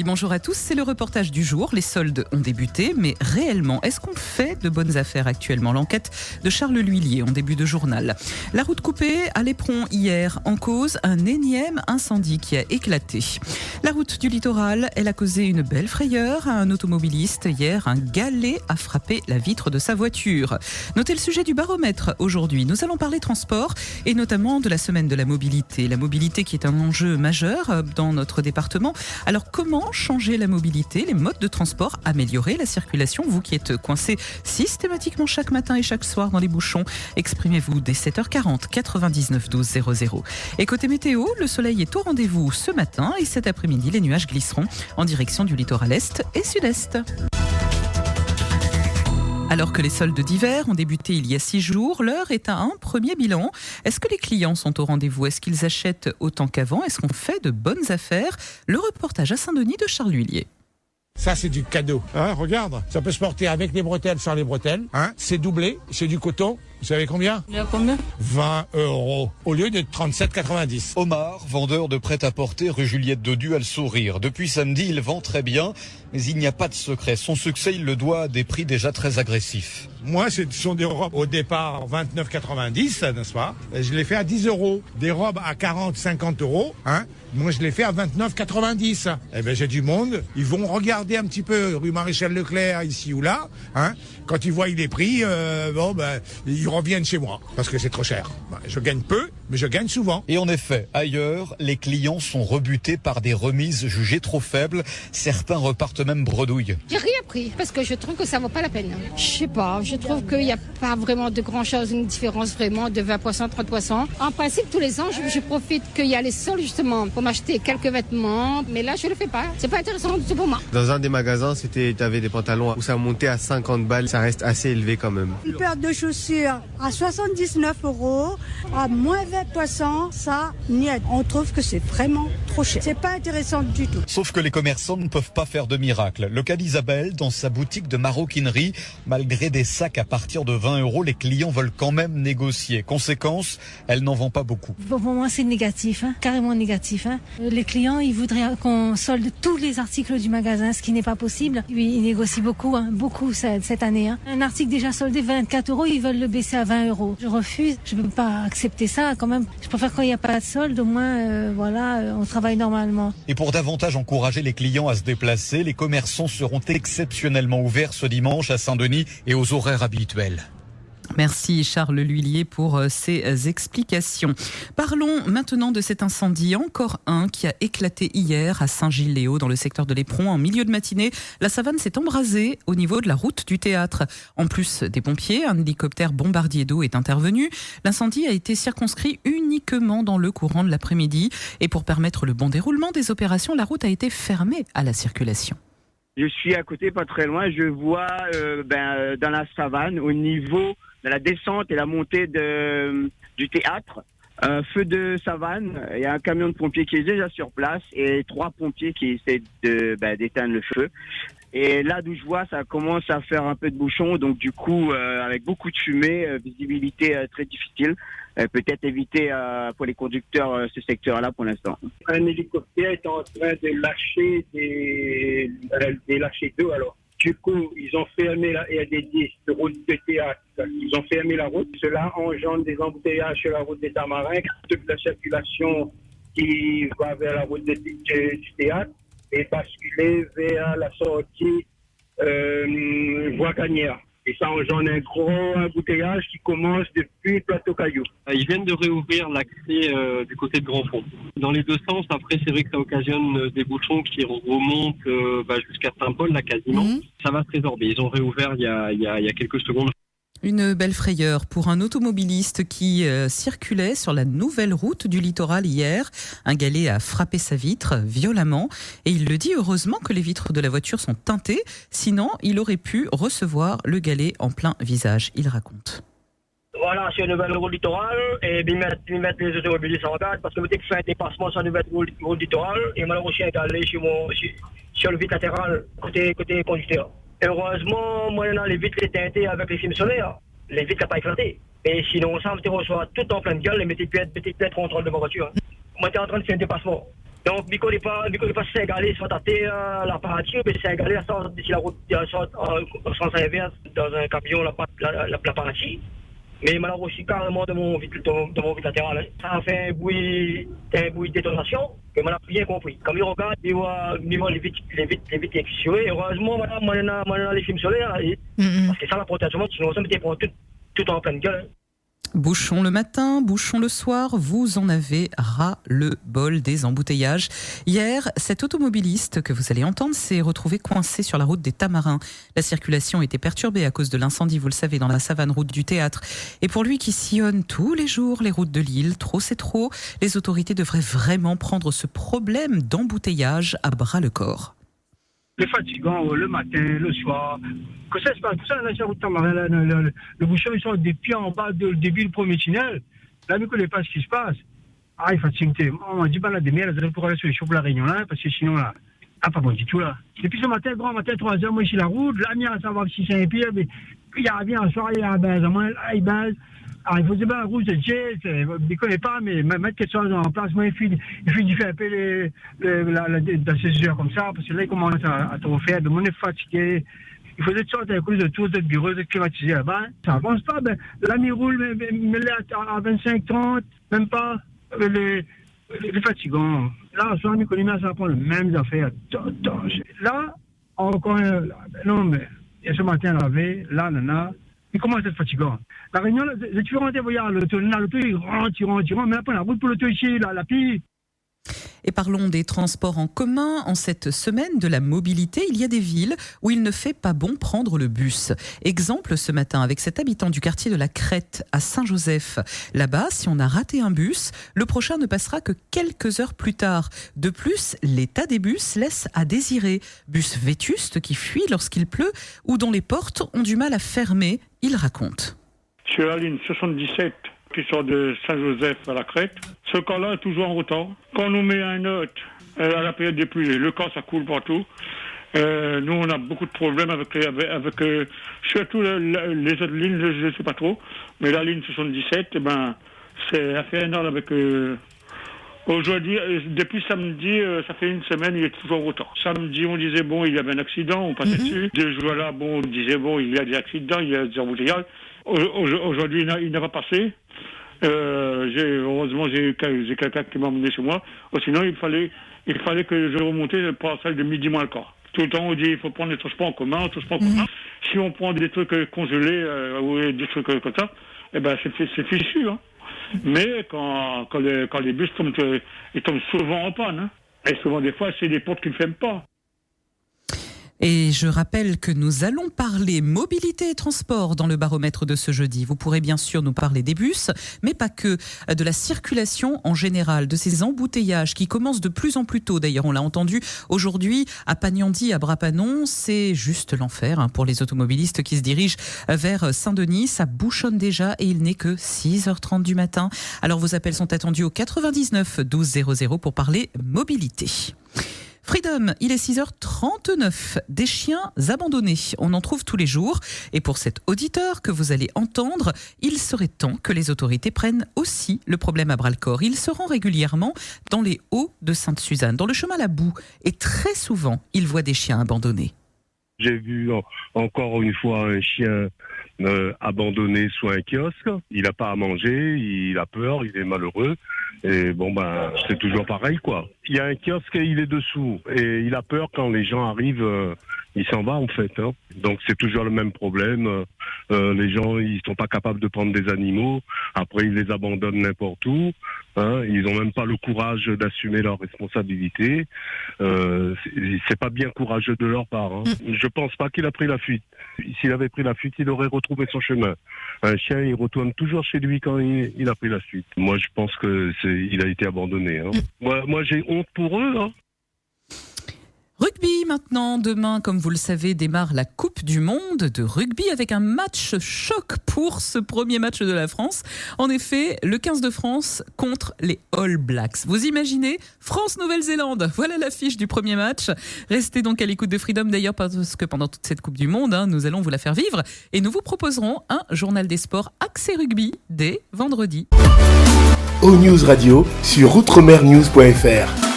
Bonjour à tous, c'est le reportage du jour. Les soldes ont débuté, mais réellement, est-ce qu'on fait de bonnes affaires actuellement? L'enquête de Charles L'Huillier en début de journal. La route coupée à l'Éperon hier, en cause un énième incendie qui a éclaté. La route du littoral, elle a causé une belle frayeur à un automobiliste. Hier, un galet a frappé la vitre de sa voiture. Notez le sujet du baromètre aujourd'hui. Nous allons parler transport et notamment de la semaine de la mobilité. La mobilité qui est un enjeu majeur dans notre département. Alors comment changer la mobilité, les modes de transport, améliorer la circulation? Vous qui êtes coincé systématiquement chaque matin et chaque soir dans les bouchons, exprimez-vous dès 7h40 99 12 00. Et côté météo, le soleil est au rendez-vous ce matin et cet après-midi, les nuages glisseront en direction du littoral est et sud-est. Alors que les soldes d'hiver ont débuté il y a 6 jours, l'heure est à un premier bilan. Est-ce que les clients sont au rendez-vous? Est-ce qu'ils achètent autant qu'avant? Est-ce qu'on fait de bonnes affaires? Le reportage à Saint-Denis de Charles L'Huillier. Ça, c'est du cadeau. Regarde, ça peut se porter avec les bretelles, sans les bretelles. C'est doublé, c'est du coton. Vous savez combien? Il y a combien? 20 € au lieu de 37,90. Omar, vendeur de prêt-à-porter rue Juliette Dodu, a le sourire. Depuis samedi, il vend très bien, mais il n'y a pas de secret. Son succès, il le doit à des prix déjà très agressifs. Moi, ce sont des robes au départ 29,90, n'est-ce pas? Je les fais à 10 €. Des robes à 40, 50 €. Moi, je les fais à 29,90. Eh ben, j'ai du monde. Ils vont regarder un petit peu rue Maréchal Leclerc, ici ou là. Quand ils voient les prix, ils reviennent chez moi parce que c'est trop cher. Je gagne peu, mais je gagne souvent. Et en effet, ailleurs, les clients sont rebutés par des remises jugées trop faibles. Certains repartent même bredouilles. J'ai rien pris parce que je trouve que ça vaut pas la peine. Je sais pas, je trouve qu'il n'y a pas vraiment de grand chose, une différence vraiment de 20%, 30%. En principe, tous les ans, je profite qu'il y a les soldes justement pour m'acheter quelques vêtements, mais là, je le fais pas. C'est pas intéressant du tout pour moi. Dans un des magasins, t'avais des pantalons où ça montait à 50 balles. Ça reste assez élevé quand même. Une paire de chaussures à 79 €, à moins 20%, ça, niet. On trouve que c'est vraiment trop cher. C'est pas intéressant du tout. Sauf que les commerçants ne peuvent pas faire de miracle. Le cas d'Isabelle, dans sa boutique de maroquinerie, malgré des sacs à partir de 20 €, les clients veulent quand même négocier. Conséquence, elle n'en vend pas beaucoup. Pour moi, c'est négatif, carrément négatif. Les clients, ils voudraient qu'on solde tous les articles du magasin, ce qui n'est pas possible. Ils négocient beaucoup, beaucoup cette année. Un article déjà soldé 24 €, ils veulent le baisser à 20 €. Je refuse, je ne peux pas accepter ça quand même. Je préfère quand il n'y a pas de solde, au moins, on travaille normalement. Et pour davantage encourager les clients à se déplacer, les commerçants seront exceptionnellement ouverts ce dimanche à Saint-Denis et aux horaires habituels. Merci Charles L'Huillier pour ces explications. Parlons maintenant de cet incendie, encore un qui a éclaté hier à Saint-Gilles-Léo dans le secteur de l'Éperon. En milieu de matinée, la savane s'est embrasée au niveau de la route du théâtre. En plus des pompiers, un hélicoptère bombardier d'eau est intervenu. L'incendie a été circonscrit uniquement dans le courant de l'après-midi et pour permettre le bon déroulement des opérations, la route a été fermée à la circulation. Je suis à côté, pas très loin. Je vois dans la savane, au niveau de la descente et la montée du théâtre, un feu de savane. Il y a un camion de pompiers qui est déjà sur place et 3 pompiers qui essaient d'éteindre le feu. Et là d'où je vois, ça commence à faire un peu de bouchon. Donc du coup, avec beaucoup de fumée, visibilité très difficile. Peut-être éviter pour les conducteurs ce secteur-là pour l'instant. Un hélicoptère est en train de lâcher des lâchers d'eau. Alors, du coup, ils ont fermé la RD10 de route de théâtre. Ils ont fermé la route. Cela engendre des embouteillages sur la route des Tamarins, toute la circulation qui va vers la route du théâtre et basculer vers la sortie voie Gagnère. Et ça engendre un gros embouteillage qui commence depuis Plateau Caillou. Ils viennent de réouvrir l'accès du côté de Grand Pont. Dans les deux sens, après c'est vrai que ça occasionne des bouchons qui remontent jusqu'à Saint-Paul, là quasiment. Ça va se résorber. Ils ont réouvert il y a quelques secondes. Une belle frayeur pour un automobiliste qui circulait sur la nouvelle route du littoral hier. Un galet a frappé sa vitre violemment et il le dit, heureusement que les vitres de la voiture sont teintées, sinon il aurait pu recevoir le galet en plein visage. Il raconte. Voilà, c'est une nouvelle route littorale et ils mettent les automobilistes en garde parce que dès que je fais un dépassement sur une nouvelle route littorale et malheureusement je suis allé sur le vitre latéral côté conducteur. Heureusement, moi, les vitres étaient teintées avec les films solaires. Les vitres n'ont pas éclaté. Et sinon, ça me reçoit tout en pleine gueule et mes petites pièces rentrent de ma voiture. Moi, j'étais en train de faire un dépassement. Donc, il ne connaît pas Saint-Galais, soit à terre, la partie, mais Saint-Galais, d'ici la route, en sens inverse, dans un camion, la partie. Mais malheureusement, je suis carrément de mon vide latéral. Hein. Ça a fait un bruit de détonation, que je n'ai rien compris. Comme il regarde, il voit les vitres extirées. Heureusement, madame, moi, les films solaires, parce que ça, la protection, sinon, ça me prend tout en pleine gueule. Hein. Bouchons le matin, bouchons le soir, vous en avez ras le bol des embouteillages. Hier, cet automobiliste que vous allez entendre s'est retrouvé coincé sur la route des Tamarins. La circulation était perturbée à cause de l'incendie, vous le savez, dans la savane route du Théâtre. Et pour lui qui sillonne tous les jours les routes de l'île, trop c'est trop, les autorités devraient vraiment prendre ce problème d'embouteillage à bras le corps. Les fatigants, le matin, le soir. Que ça se passe, tout ça, là, sur le bouchon, ils sont des pieds en bas du début du premier tunnel. Là, ne connaît pas ce qui se passe. Ah, il fatigue. On m'a dit, bah, la demi-heure, vous allez pouvoir aller sur les chauffes de la Réunion, là, parce que sinon, là, pas bon du tout, là. Depuis ce matin, grand matin, 3h, moi, ici, la route, la mienne, à savoir si c'est un pied, mais il y a bien un soir, il y a un base, là, il base. Alors, il faut dire, la route, c'est jet, je ne connais pas, mais mettre quelque chose en place, moi, il fait un peu la césure comme ça, parce que là, il commence à trop faire, mais on est fatigué. Il faut être sorti à cause de tout, de bureau, de climatiser là-bas. Ça avance pas, ben, là, il roule, mais là, à 25, 30, même pas, les fatigants. Là, sur l'économie, ça prend les mêmes affaires. Là, encore, non, mais, il y a ce matin, lavé, là, nana. Il commence à être fatigant. La Réunion, c'est différent des voyages. L'auto, il rentre, mais après, la route pour l'auto ici, la pille. Et parlons des transports en commun. En cette semaine de la mobilité, il y a des villes où il ne fait pas bon prendre le bus. Exemple ce matin avec cet habitant du quartier de la Crête à Saint-Joseph. Là-bas, si on a raté un bus, le prochain ne passera que quelques heures plus tard. De plus, l'état des bus laisse à désirer. Bus vétustes qui fuient lorsqu'il pleut ou dont les portes ont du mal à fermer, il raconte. Sur la ligne 77 qui sort de Saint-Joseph à la Crête, ce cas-là est toujours en retard. Quand on nous met un note à la période des pluies, le cas ça coule partout. Nous on a beaucoup de problèmes avec surtout les autres lignes, je ne sais pas trop, mais la ligne 77, c'est infernal avec... Aujourd'hui, depuis samedi, ça fait une semaine, il est toujours en retard. Samedi, on disait, bon, il y avait un accident, on passait dessus. 2 jours là, bon, on disait, bon, il y a des accidents, il y a des embouteillages. Aujourd'hui, il n'a pas passé. Heureusement, j'ai quelqu'un qui m'a emmené chez moi. Sinon, il fallait que je remontais par celle de midi moins le quart. Tout le temps, on dit, il faut prendre des transports en commun, Si on prend des trucs congelés ou des trucs comme ça, c'est fichu, hein. Mais quand les bus ils tombent souvent en panne, hein. Et souvent des fois c'est les portes qui ne ferment pas. Et je rappelle que nous allons parler mobilité et transport dans le baromètre de ce jeudi. Vous pourrez bien sûr nous parler des bus, mais pas que, de la circulation en général, de ces embouteillages qui commencent de plus en plus tôt. D'ailleurs, on l'a entendu aujourd'hui à Pagnandy, à Brapanon, c'est juste l'enfer pour les automobilistes qui se dirigent vers Saint-Denis. Ça bouchonne déjà et il n'est que 6h30 du matin. Alors vos appels sont attendus au 99 12 00 pour parler mobilité. Freedom, il est 6h39. Des chiens abandonnés, on en trouve tous les jours. Et pour cet auditeur que vous allez entendre, il serait temps que les autorités prennent aussi le problème à bras-le-corps. Il se rend régulièrement dans les Hauts de Sainte-Suzanne, dans le chemin La Boue. Et très souvent, il voit des chiens abandonnés. J'ai vu encore une fois un chien abandonné sous un kiosque. Il n'a pas à manger, il a peur, il est malheureux. Et c'est toujours pareil, quoi. Il y a un kiosque et il est dessous. Et il a peur quand les gens arrivent, il s'en va, en fait. Hein. Donc, c'est toujours le même problème. Les gens, ils sont pas capables de prendre des animaux. Après, ils les abandonnent n'importe où. Hein. Ils n'ont même pas le courage d'assumer leurs responsabilités. C'est pas bien courageux de leur part. Hein. Je pense pas qu'il a pris la fuite. S'il avait pris la fuite, il aurait retrouvé son chemin. Un chien, il retourne toujours chez lui quand il a pris la fuite. Moi, je pense qu'il a été abandonné. Hein. Moi, j'ai honte pour eux. Hein. Rugby maintenant, demain, comme vous le savez, démarre la Coupe du Monde de rugby avec un match choc pour ce premier match de la France. En effet, le 15 de France contre les All Blacks. Vous imaginez France-Nouvelle-Zélande, voilà l'affiche du premier match. Restez donc à l'écoute de Freedom d'ailleurs parce que pendant toute cette Coupe du Monde, nous allons vous la faire vivre et nous vous proposerons un journal des sports axé rugby dès vendredi. O-News Radio sur outremernews.fr.